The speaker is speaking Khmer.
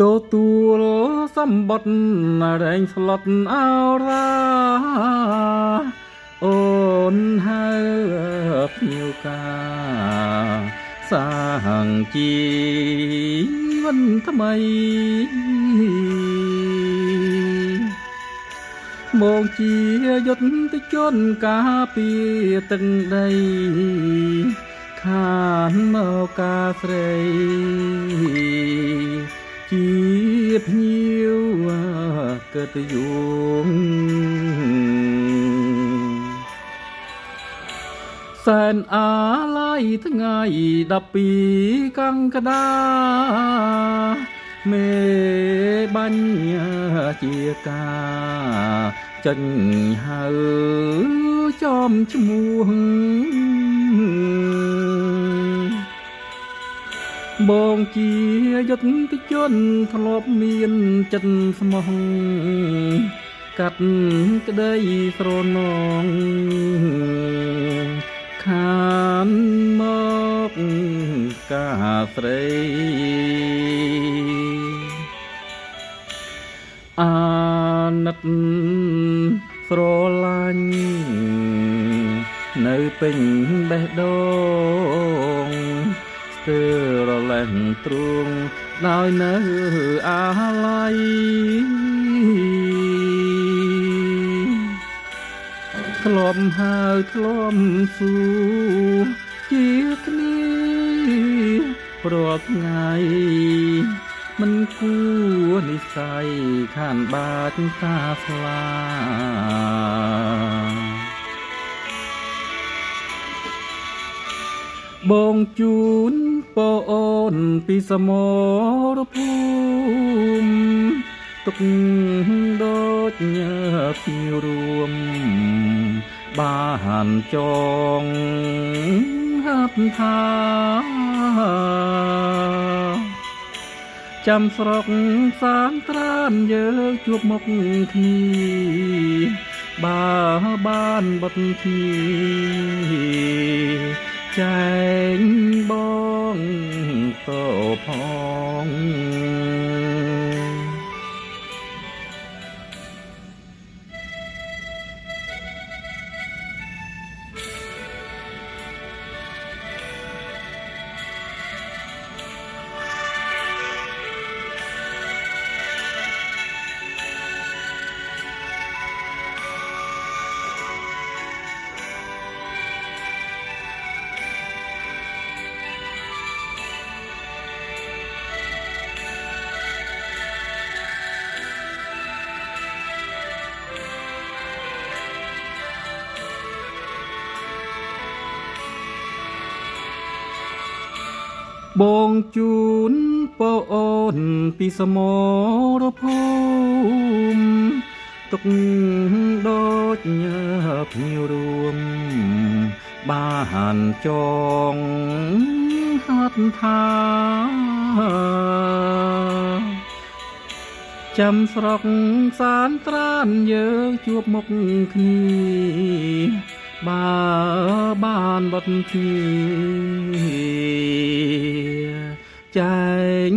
ទទួលសម្បត្តិរែងស្លុតអោរាអូនហៅភ្ញៀវការសាងជីវិនថ្មីមកជាយុទ្ធជនការពារទឹកដីខានមកការស្រីជាភ្ញៀវកិត្តិយសសែនអាឡ័យថ្ងៃ12កង្កដាមេបាញ់ជាការចេញហៅចំឈ្មោះបងជាយុទ្ធជនធ្លាប់មានចិត្តស្មោះកាត់ក្តីស្រណងខានមកការស្រីអាណិតស្រឡាញ់នៅពេញបេះដូងស្ទើររលែងទ្រូងដោយនៅអាឡ័យធ្លាប់ហើយធ្លាប់សួរជាគ្នារាល់ថ្ងៃមិនគួរនិស័យខានបាចតាស្លាបងជូនពរអូនពីសមរភូមិទុកដូចញើភ្ញៀវរួមបានចងហាត់ថាចាំស្រុកសានត្រានយើងជួបមុខគ្នាបើបានបត់គ្នាចែងបងតផងបងជូនពរអូនពីសមរភូមិទុកដូចញើភ្ញៀវរួមបានចងហាត់ថាចាំស្រុកសានត្រានយើងជួបមុខគ្នាបើបានបត់គ្នាចែង